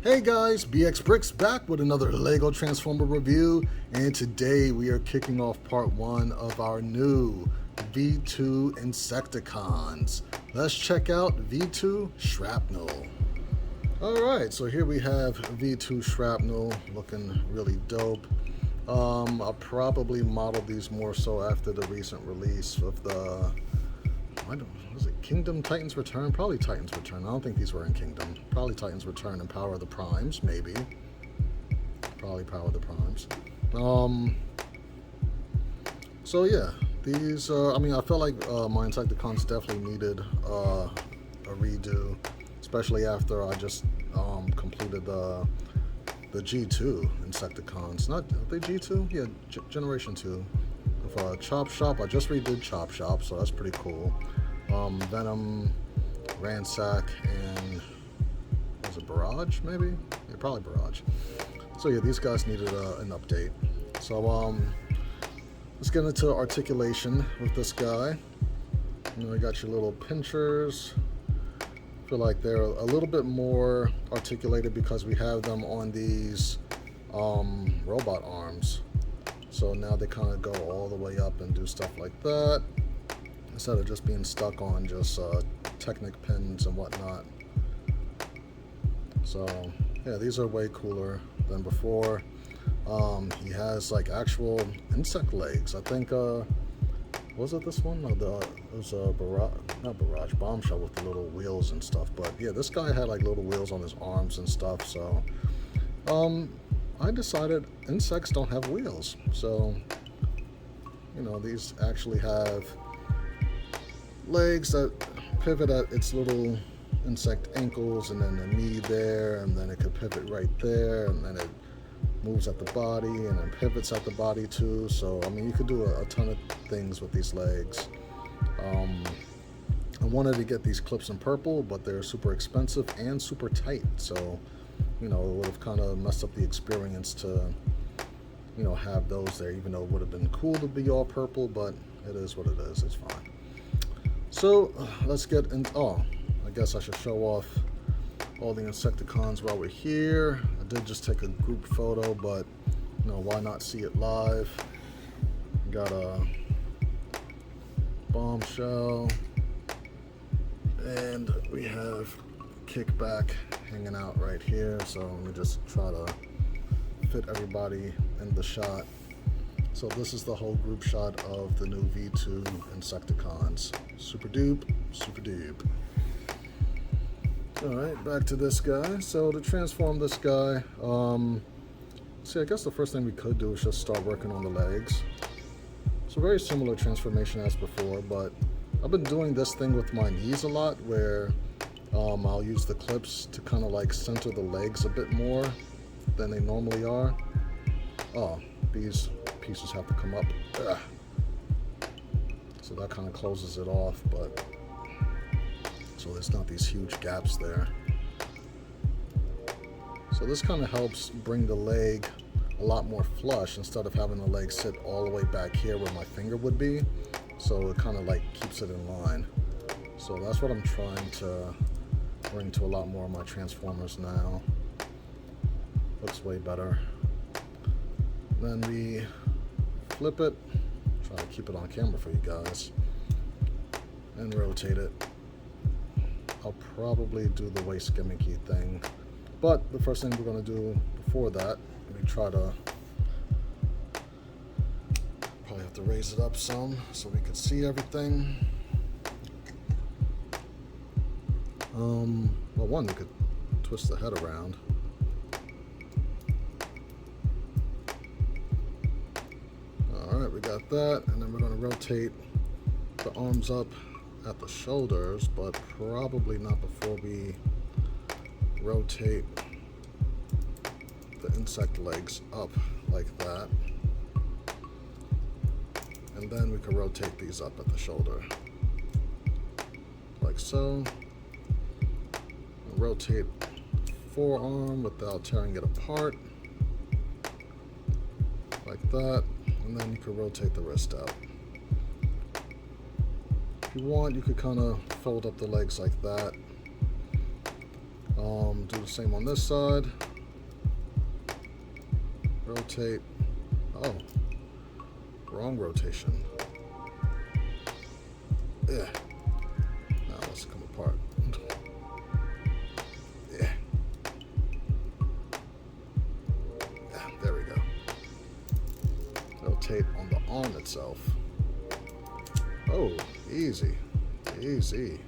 Hey guys, Brix back with another LEGO Transformer review, and today we are kicking off part 1 of our new V2 Insecticons. Let's check out V2 Shrapnel. Alright, so here we have V2 Shrapnel looking really dope. I'll probably model these more so after the recent release of the, was it Kingdom Titans Return? Probably Titans Return. I don't think these were in Kingdom. Probably Titans Return and Power of the Primes, maybe. Probably Power of the Primes. So yeah, these, I felt like my Insecticons definitely needed a redo, especially after I just completed the G2 Insecticons. Not, are they G2? Yeah, Generation 2. Of Chop Shop. I just redid Chop Shop, so that's pretty cool. Venom, Ransack, and was it Barrage, maybe? Yeah, probably Barrage. So yeah, these guys needed an update. So let's get into articulation with this guy. You got your little pinchers. I feel like they're a little bit more articulated because we have them on these robot arms. So now they kind of go all the way up and do stuff like that, instead of just being stuck on just Technic pins and whatnot. So yeah, these are way cooler than before. He has like actual insect legs. I think, was it this one? No, it was a Bombshell with the little wheels and stuff. But yeah, this guy had like little wheels on his arms and stuff. So I decided insects don't have wheels, so these actually have legs that pivot at its little insect ankles, and then a knee there, and then it could pivot right there, and then it moves at the body and then pivots at the body too. So you could do a ton of things with these legs. I wanted to get these clips in purple, but they're super expensive and super tight, so it would have kind of messed up the experience to, have those there, even though it would have been cool to be all purple, but it is what it is, it's fine. So, let's get in, I guess I should show off all the Insecticons while we're here. I did just take a group photo, but, why not see it live? Got a Bombshell, and we have Kickback hanging out right here. So let me just try to fit everybody in the shot. So this is the whole group shot of the new V2 Insecticons. Super dupe, super dupe. Alright, back to this guy. So to transform this guy, see, I guess the first thing we could do is just start working on the legs. So very similar transformation as before, but I've been doing this thing with my knees a lot, where I'll use the clips to kind of like center the legs a bit more than they normally are. Oh, these pieces have to come up. Ugh. So that kind of closes it off, but so there's not these huge gaps there. So this kind of helps bring the leg a lot more flush instead of having the leg sit all the way back here where my finger would be. So it kind of like keeps it in line. So that's what I'm trying to bring to a lot more of my Transformers now. Looks way better. Then we flip it, try to keep it on camera for you guys, and rotate it. I'll probably do the waist gimmicky thing, but the first thing we're going to do before that, we try to probably have to raise it up some so we can see everything. Well, one, you could twist the head around. Alright, we got that, and then we're going to rotate the arms up at the shoulders, but probably not before we rotate the insect legs up like that. And then we can rotate these up at the shoulder, like so. Rotate forearm without tearing it apart, like that, and then you can rotate the wrist out. If you want, you could kind of fold up the legs like that. Do the same on this side. Rotate. Oh, wrong rotation. Yeah. Now let's come apart. Yeah. Yeah, there we go. Rotate on the arm itself. Oh, easy. Easy.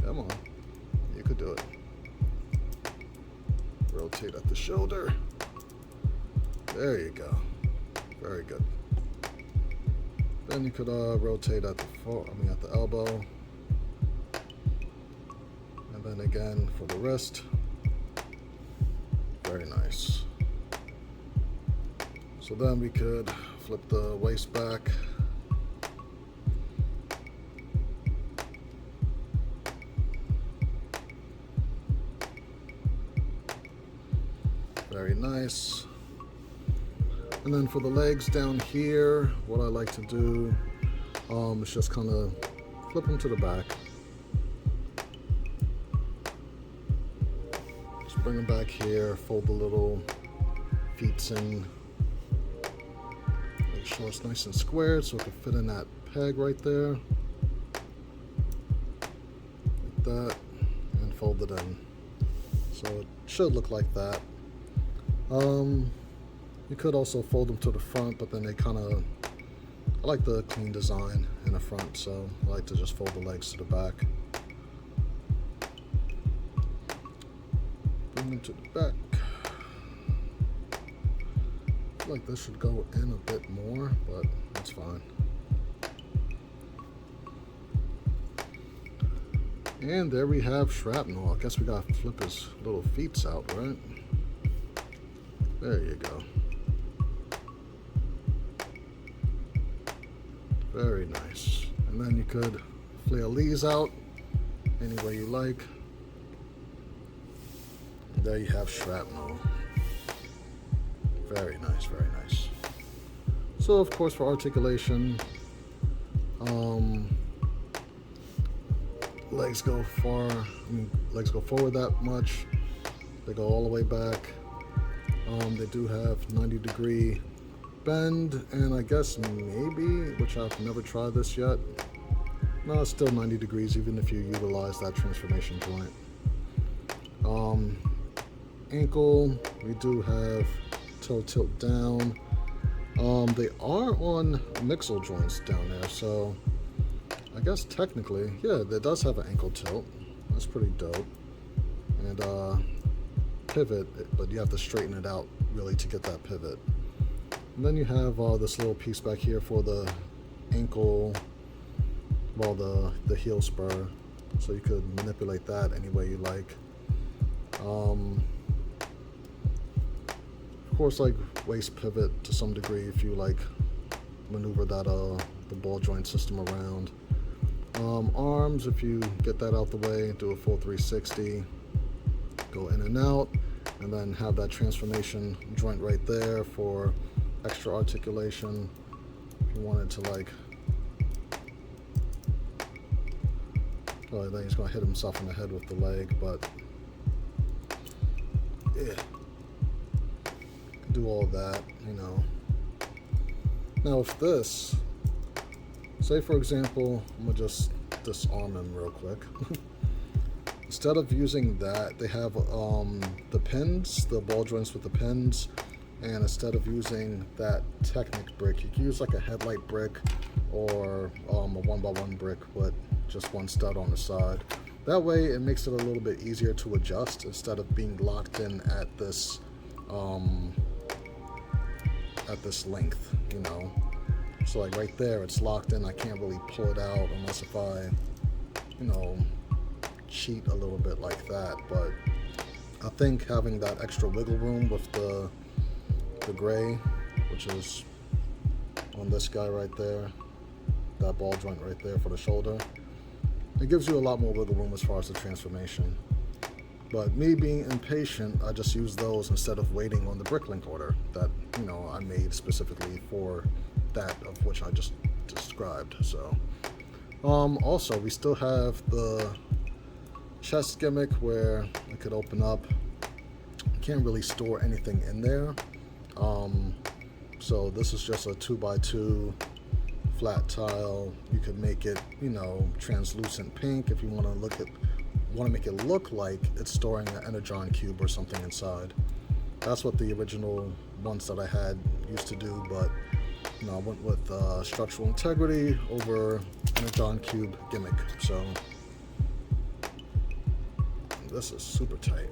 Come on. You could do it. Rotate at the shoulder. There you go. Very good. Then you could rotate at the at the elbow. And then again for the wrist. Very nice. So then we could flip the waist back. Very nice. And then for the legs down here, what I like to do is just kind of flip them to the back. Just bring them back here, fold the little feet in. Make sure it's nice and squared so it can fit in that peg right there. Like that. And fold it in. So it should look like that. You could also fold them to the front, but then they kind of, I like the clean design in the front, so I like to just fold the legs to the back. Bring them to the back. I feel like this should go in a bit more, but that's fine. And there we have Shrapnel. I guess we gotta flip his little feet out, right? There you go. Very nice. And then you could flail these out any way you like. And there you have Shrapnel. Very nice, very nice. So of course for articulation, legs go legs go forward that much. They go all the way back. They do have 90-degree bend, and I guess maybe, which I've never tried this yet, no, it's still 90 degrees even if you utilize that transformation joint. Ankle, we do have toe tilt down. They are on mixel joints down there, so I guess technically, yeah, it does have an ankle tilt. That's pretty dope. And pivot, but you have to straighten it out really to get that pivot. And then you have this little piece back here for the ankle, well, the heel spur, so you could manipulate that any way you like. Of course, like waist pivot to some degree if you like maneuver that the ball joint system around. Arms, if you get that out the way, do a full 360, go in and out, and then have that transformation joint right there for extra articulation. If you wanted to like, oh, then he's gonna hit himself in the head with the leg, but yeah, do all that, you know. Now if this, say for example, I'm gonna just disarm him real quick. Instead of using that, they have the pins, the ball joints with the pins, and instead of using that Technic brick, you can use like a headlight brick or a 1x1 brick with just one stud on the side. That way it makes it a little bit easier to adjust instead of being locked in at this length, you know. So like right there, it's locked in. I can't really pull it out unless if I, you know, cheat a little bit like that. But I think having that extra wiggle room with the gray, which is on this guy right there, that ball joint right there for the shoulder, it gives you a lot more wiggle room as far as the transformation. But me being impatient, I just use those instead of waiting on the bricklink order that, you know, I made specifically for that of which I just described. So Also, we still have the chest gimmick where it could open up. You can't really store anything in there. So this is just a 2x2 flat tile. You could make it, you know, translucent pink if you want to make it look like it's storing an energon cube or something inside. That's what the original ones that I had used to do, but you know, I went with structural integrity over energon cube gimmick. So this is super tight.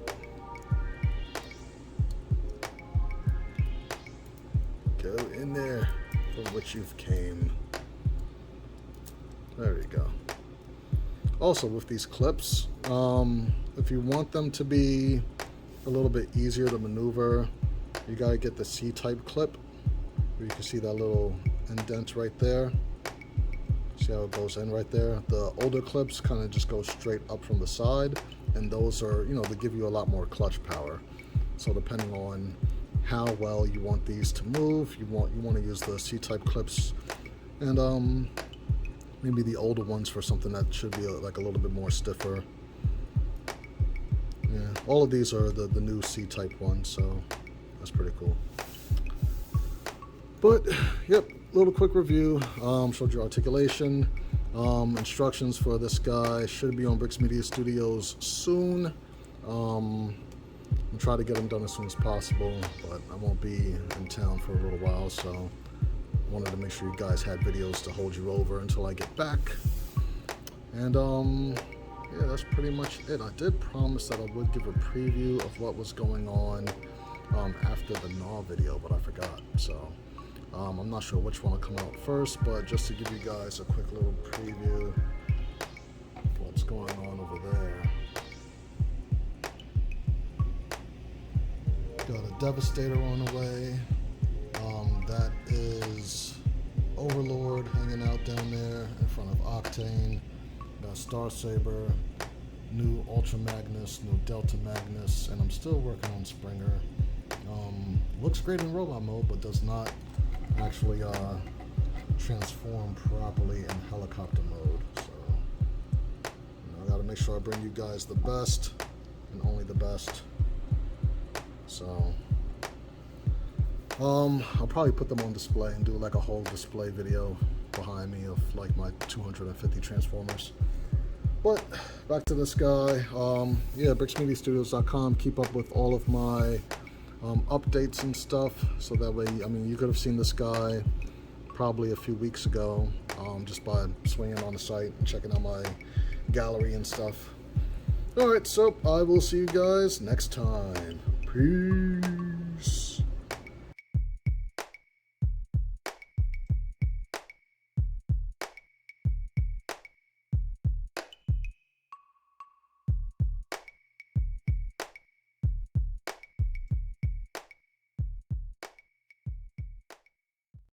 Go in there from which you've came. There you go. Also, with these clips, if you want them to be a little bit easier to maneuver, you gotta get the C-type clip, where you can see that little indent right there. See how it goes in right there? The older clips kind of just go straight up from the side, and those are, you know, they give you a lot more clutch power. So depending on how well you want these to move, you want to use the C-type clips, and maybe the older ones for something that should be like a little bit more stiffer. Yeah, all of these are the new C-type ones, so that's pretty cool. But yep, little quick review. Showed you articulation. Instructions for this guy should be on Brix Media Studios soon. I'm try to get them done as soon as possible, but I won't be in town for a little while, so wanted to make sure you guys had videos to hold you over until I get back. And yeah, that's pretty much it. I did promise that I would give a preview of what was going on after the Gnaw video, but I forgot. So I'm not sure which one will come out first, but just to give you guys a quick little preview of what's going on over there. Got a Devastator on the way. That is Overlord hanging out down there in front of Octane. Got Star Saber, new Ultra Magnus, new Delta Magnus, and I'm still working on Springer. Looks great in robot mode, but does not actually transform properly in helicopter mode. So you know, I gotta make sure I bring you guys the best and only the best. So I'll probably put them on display and do like a whole display video behind me of like my 250 Transformers. But back to this guy. Yeah, BrixMediaStudios.com. Keep up with all of my updates and stuff, so that way, I mean, you could have seen this guy probably a few weeks ago, just by swinging on the site and checking out my gallery and stuff. Alright, so I will see you guys next time. Peace.